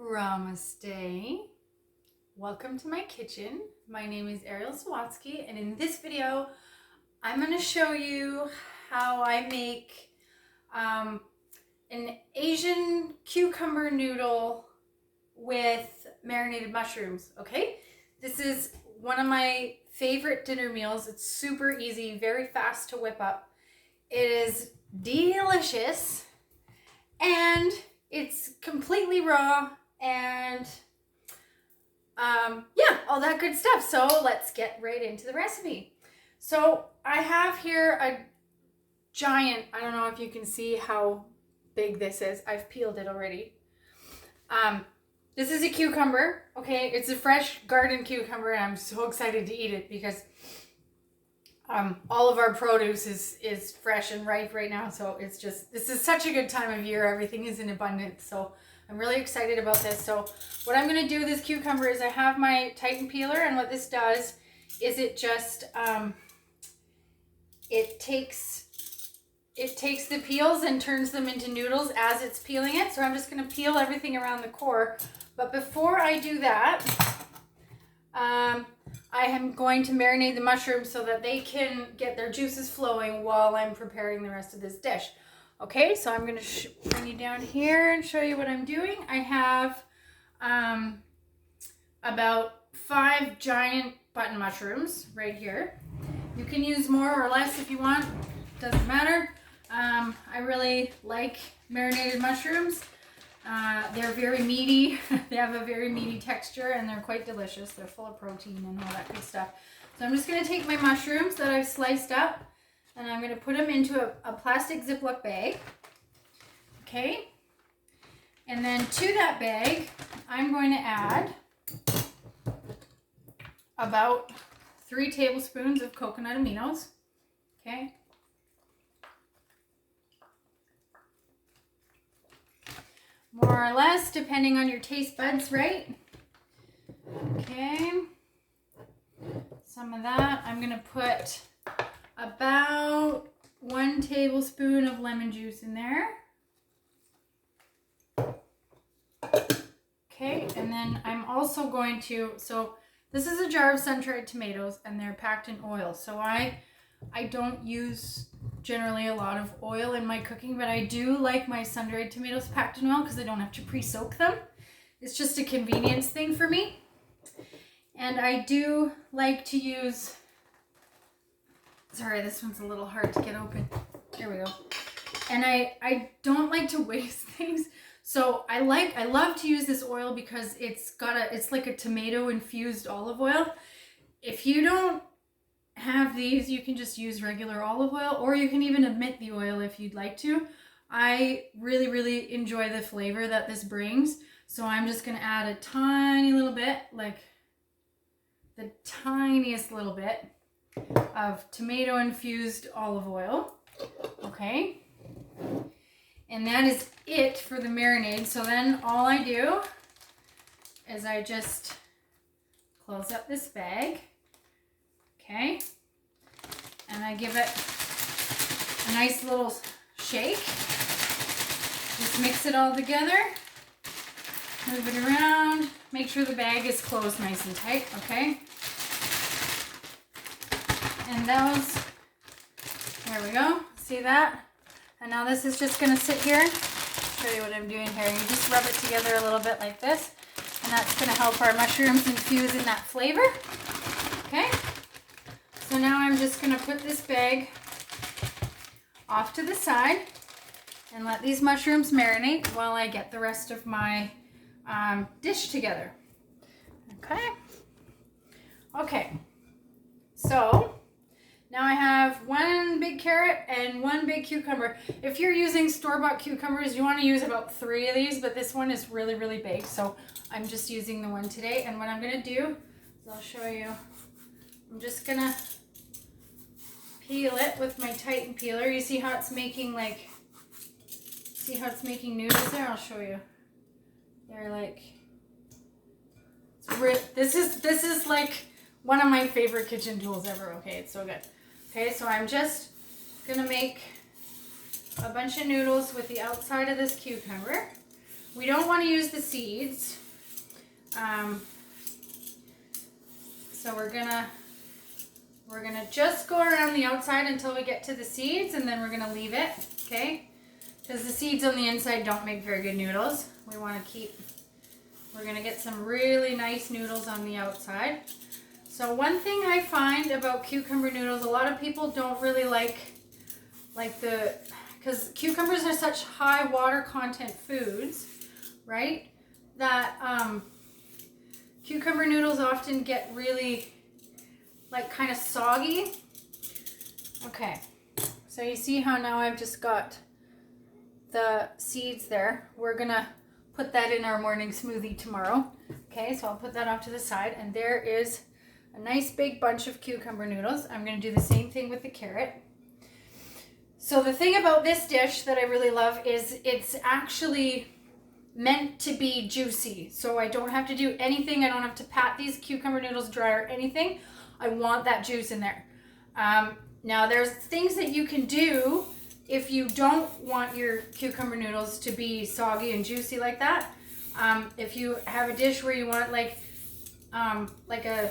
Rawmaste. Welcome to my kitchen. My name is Ariel Sawatsky, and in this video I'm going to show you how I make an Asian cucumber noodle with marinated mushrooms. Okay, this is one of my favorite dinner meals. It's super easy, very fast to whip up. It is delicious and it's completely raw and yeah, all that good stuff. So let's get right into the recipe. So I have here a giant, I don't know if you can see how big this is. I've peeled it already. This is a cucumber, okay? It's a fresh garden cucumber and I'm so excited to eat it because all of our produce is fresh and ripe right now. So it's just, this is such a good time of year. Everything is in abundance. So I'm really excited about this. So what I'm going to do with this cucumber is I have my Titan peeler, and what this does is it just, it takes the peels and turns them into noodles as it's peeling it. So I'm just going to peel everything around the core. But before I do that, I am going to marinate the mushrooms so that they can get their juices flowing while I'm preparing the rest of this dish. Okay, so I'm going to bring you down here and show you what I'm doing. I have about 5 giant button mushrooms right here. You can use more or less if you want, doesn't matter. I really like marinated mushrooms. They're very meaty. They have a very meaty texture and they're quite delicious. They're full of protein and all that good stuff. So I'm just going to take my mushrooms that I've sliced up and I'm going to put them into a plastic Ziploc bag. Okay. And then to that bag, I'm going to add about 3 tablespoons of coconut aminos. Okay. More or less, depending on your taste buds, right? Okay. Some of that. I'm going to put about 1 tablespoon of lemon juice in there. Okay, and then I'm also going to, so this is a jar of sun-dried tomatoes and they're packed in oil. So I don't use generally a lot of oil in my cooking, but I do like my sun-dried tomatoes packed in oil because I don't have to pre-soak them. It's just a convenience thing for me. And I do like to use, sorry, this one's a little hard to get open. There we go. And I don't like to waste things. So I love to use this oil because it's like a tomato infused olive oil. If you don't have these, you can just use regular olive oil, or you can even omit the oil if you'd like to. I really enjoy the flavor that this brings. So I'm just going to add a tiny little bit, like the tiniest little bit of tomato infused olive oil. Okay. And that is it for the marinade. So then all I do is I just close up this bag. Okay. And I give it a nice little shake. Just mix it all together. Move it around. Make sure the bag is closed nice and tight. Okay. And those, there we go. See that? And now this is just going to sit here. Show you what I'm doing here. You just rub it together a little bit like this. And that's going to help our mushrooms infuse in that flavor. Okay. So now I'm just going to put this bag off to the side and let these mushrooms marinate while I get the rest of my dish together. Okay. Okay. So now I have 1 big carrot and 1 big cucumber. If you're using store-bought cucumbers, you want to use about 3 of these, but this one is really big, so I'm just using the one today. And what I'm going to do is I'll show you. I'm just going to peel it with my Titan peeler. You see how it's making noodles there? I'll show you. They're like, this is like one of my favorite kitchen tools ever. Okay, it's so good. Okay, so I'm just gonna make a bunch of noodles with the outside of this cucumber. we don't want to use the seeds. So we're gonna just go around the outside until we get to the seeds, and then we're gonna leave it, okay? Because the seeds on the inside don't make very good noodles. We're gonna get some really nice noodles on the outside. So one thing I find about cucumber noodles, a lot of people don't really like because cucumbers are such high water content foods, right? That cucumber noodles often get really like kind of soggy. Okay, so you see how now I've just got the seeds there. We're gonna put that in our morning smoothie tomorrow. Okay, so I'll put that off to the side, and there is a nice big bunch of cucumber noodles. I'm gonna do the same thing with the carrot. So the thing about this dish that I really love is it's actually meant to be juicy. So I don't have to do anything. I don't have to pat these cucumber noodles dry or anything. I want that juice in there. Now there's things that you can do if you don't want your cucumber noodles to be soggy and juicy like that. If you have a dish where you want like a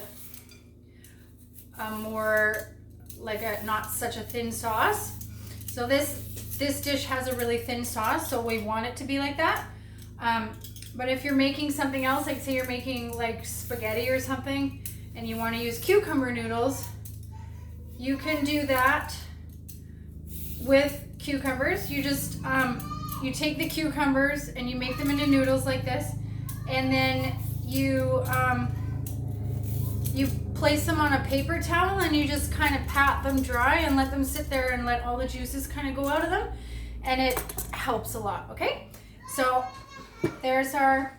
more like a not such a thin sauce. So this dish has a really thin sauce, so we want it to be like that. But if you're making something else, like say you're making like spaghetti or something, and you want to use cucumber noodles, you can do that with cucumbers. You just you take the cucumbers and you make them into noodles like this, and then you place them on a paper towel and you just kind of pat them dry and let them sit there and let all the juices kind of go out of them, and it helps a lot. Okay, so there's our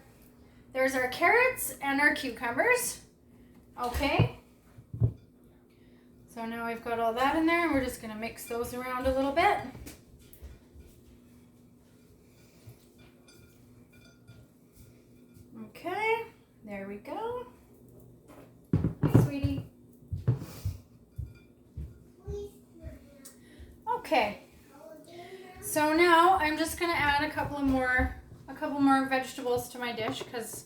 carrots and our cucumbers. Okay, so now we've got all that in there, and we're just going to mix those around a little bit. Okay, there we go. Hi, sweetie. Okay, so now I'm just going to add a couple more vegetables to my dish because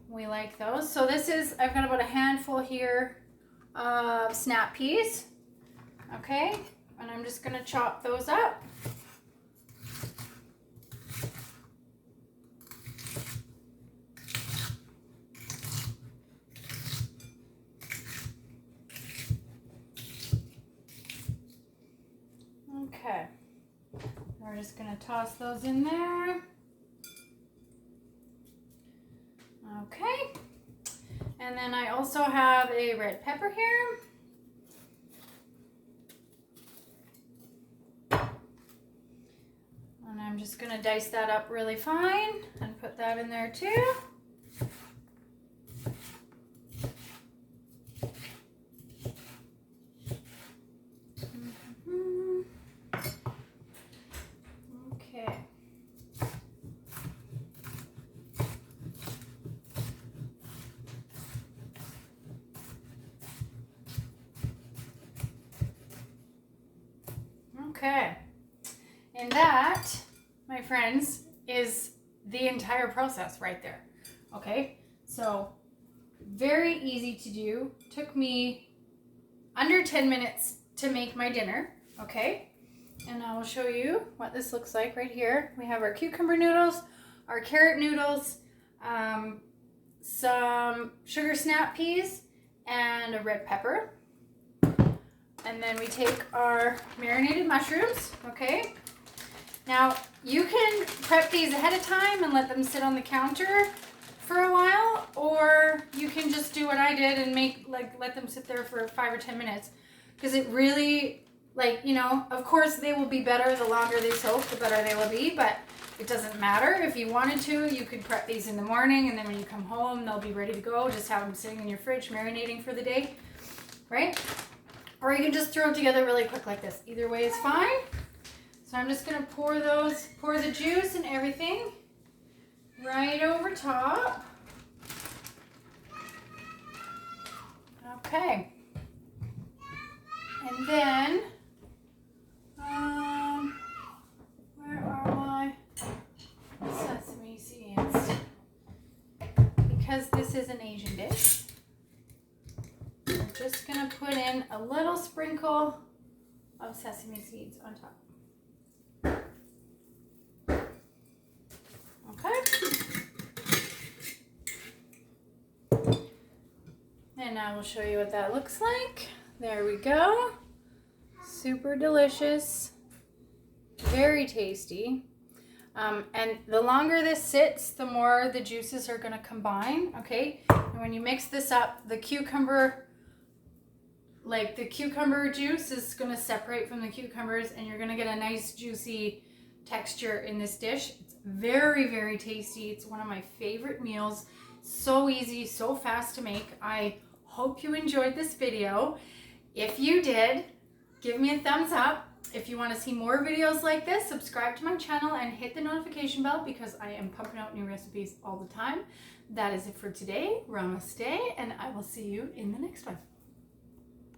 we like those. So I've got about a handful here of snap peas. Okay, and I'm just going to chop those up. Okay, we're just going to toss those in there. Okay, and then I also have a red pepper here. And I'm just going to dice that up really fine and put that in there too. Okay. Okay, and that, my friends, is the entire process right there. Okay, so very easy to do. Took me under 10 minutes to make my dinner. Okay, and I will show you what this looks like right here. We have our cucumber noodles, our carrot noodles, some sugar snap peas, and a red pepper. And then we take our marinated mushrooms, okay? Now, you can prep these ahead of time and let them sit on the counter for a while, or you can just do what I did and let them sit there for 5 or 10 minutes. Because it really, of course they will be better the longer they soak, the better they will be, but it doesn't matter. If you wanted to, you could prep these in the morning, and then when you come home, they'll be ready to go. Just have them sitting in your fridge, marinating for the day, right? Or you can just throw it together really quick like this. Either way is fine. So I'm just going to pour the juice and everything right over top. Okay. And then, where are my sesame because this is an Asian dish, we're just gonna put in a little sprinkle of sesame seeds on top. Okay. And now we'll show you what that looks like. There we go. Super delicious. Very tasty. And the longer this sits, the more the juices are going to combine, okay? And when you mix this up, the cucumber juice is going to separate from the cucumbers, and you're going to get a nice juicy texture in this dish. It's very, very tasty. It's one of my favorite meals. So easy, so fast to make. I hope you enjoyed this video. If you did, give me a thumbs up. If you want to see more videos like this, subscribe to my channel and hit the notification bell because I am pumping out new recipes all the time. That is it for today. Rawmaste, and I will see you in the next one.